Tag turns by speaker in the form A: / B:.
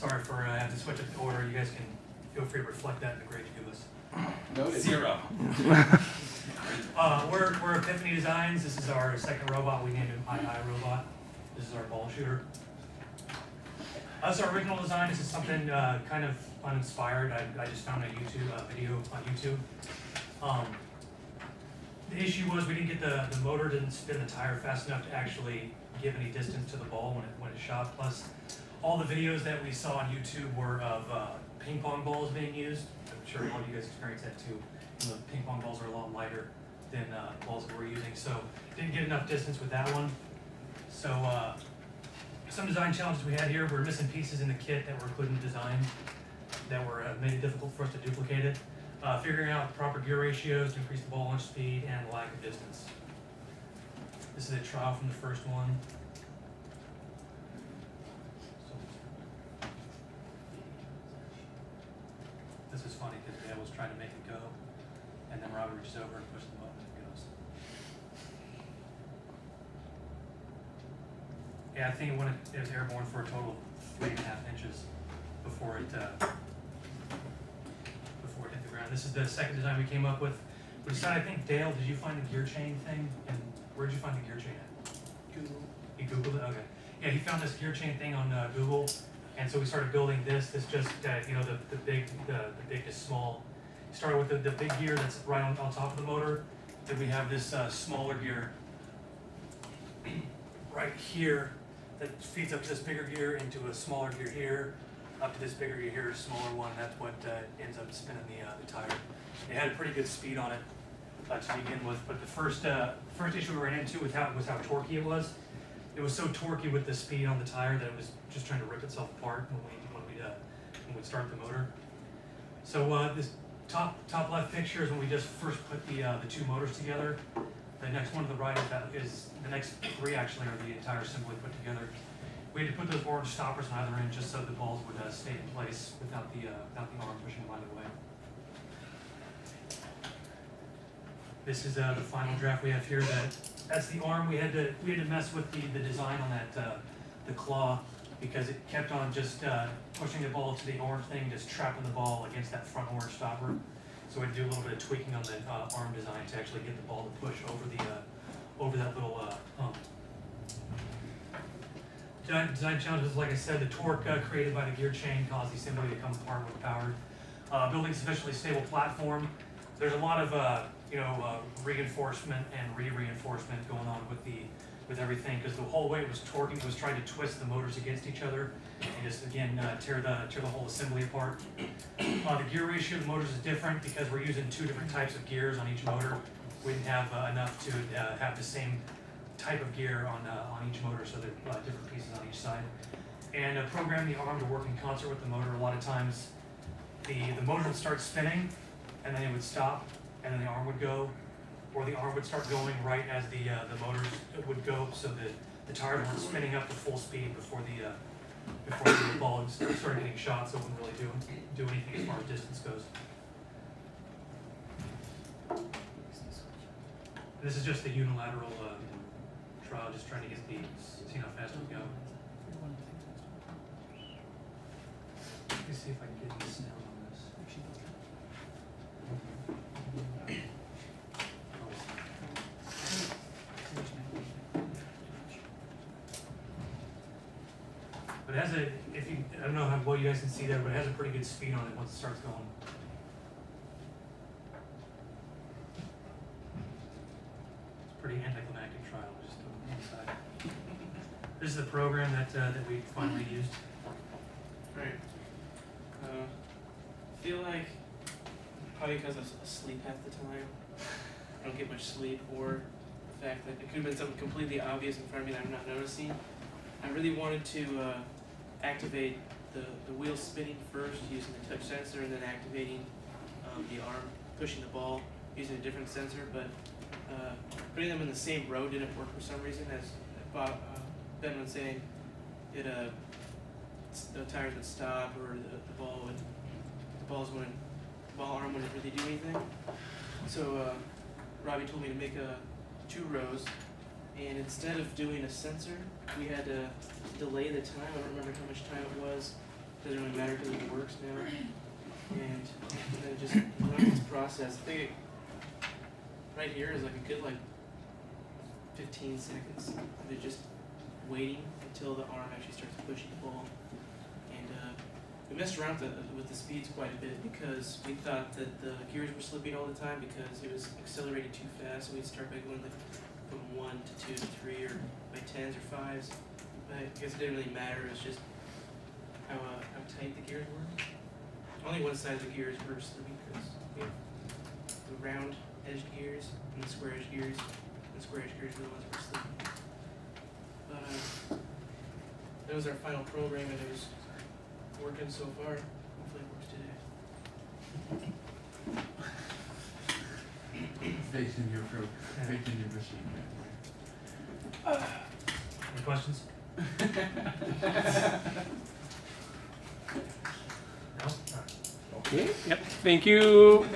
A: Sorry for having to switch up the order. You guys can feel free to reflect that in the grade you give us.
B: Noted.
C: 0.
A: We're Epiphany Designs. This is our second robot. We named him II Robot. This is our ball shooter. That's our original design. This is something kind of uninspired. I just found a YouTube video on YouTube. The issue was we didn't get the motor didn't spin the tire fast enough to actually give any distance to the ball when it shot. Plus, all the videos that we saw on YouTube were of ping pong balls being used. I'm sure all of you guys experienced that too. And the ping pong balls are a lot lighter than balls that we're using, so didn't get enough distance with that one. So some design challenges we had here. We're missing pieces in the kit that were included in the design that were made it difficult for us to duplicate it. Figuring out proper gear ratios to increase the ball launch speed and lack of distance. This is a trial from the first one. This is funny because Dale was trying to make it go, and then Robbie reaches over and pushes the button and it goes. Yeah, I think it was airborne for a total of 3.5 inches before it hit the ground. This is the second design we came up with. We decided, I think, Dale, did you find the gear chain thing? And where did you find the gear chain at?
B: Google.
A: You Googled it? Okay. Yeah, he found this gear chain thing on Google, and so we started building this. This just, you know, the big to small. Started with the big gear that's right on top of the motor. Then we have this smaller gear right here that feeds up to this bigger gear into a smaller gear here, up to this bigger gear here, a smaller one. That's what ends up spinning the tire. It had a pretty good speed on it to begin with, but the first issue we ran into was how torquey it was. It was so torquey with the speed on the tire that it was just trying to rip itself apart when we'd start the motor. So this top left picture is when we just first put the two motors together. The next one to the right is the next three actually are the entire assembly put together. We had to put those orange stoppers on either end just so the balls would stay in place without the arm pushing them out of the way. This is the final draft we have here. That's the arm. We had to mess with the design on that the claw because it kept on just pushing the ball to the orange thing, just trapping the ball against that front orange stopper. So we had to do a little bit of tweaking on the arm design to actually get the ball to push over that little hump. Design challenges, like I said, the torque created by the gear chain caused the assembly to come apart when powered. Building sufficiently stable platform. There's a lot of reinforcement and re-reinforcement going on with everything because the whole way it was torquing was trying to twist the motors against each other and just again tear the whole assembly apart. The gear ratio of the motors is different because we're using two different types of gears on each motor. We didn't have enough to have the same type of gear on each motor, so they're different pieces on each side. And program the arm to work in concert with the motor. A lot of times the motor would start spinning and then it would stop and then the arm would go, or the arm would start going right as the motors would go, so that the tire was spinning up to full speed before the ball started getting shot, so it wouldn't really do anything as far as distance goes. This is just the unilateral trial, just trying to get see how fast we go. Let me see if I can get the sound on this. But it has I don't know how well you guys can see that, but it has a pretty good speed on it once it starts going. It's a pretty anticlimactic trial, just on the inside. This is the program that we finally used.
B: Right. I feel like probably because of sleep half the time, I don't get much sleep, or the fact that it could have been something completely obvious in front of me that I'm not noticing. I really wanted to activate the wheel spinning first using the touch sensor, and then activating the arm pushing the ball using a different sensor, but putting them in the same row didn't work for some reason. As Ben was saying, the tires would stop, or the ball arm wouldn't really do anything. So Robbie told me to make 2 rows, and instead of doing a sensor, we had to delay the time. I don't remember how much time it was, doesn't really matter because it works now. And then just run this process. I think right here is like a good 15 seconds of it just waiting until the arm actually starts pushing the ball. And we messed around with the speeds quite a bit because we thought that the gears were slipping all the time because it was accelerating too fast. So we'd start by going from 1 to 2 to 3 or by 10s or 5s. But I guess it didn't really matter. It was just how tight the gears were. Only one side of the gears were slipping because we have the round edged gears and the square edged gears. The square edged gears were the ones that were slipping. But that was our final program and it was working so far. Hopefully it works today.
C: Faith in your pro, faith in your machine.
A: Any questions? No? All right.
D: Okay. Yep. Thank you.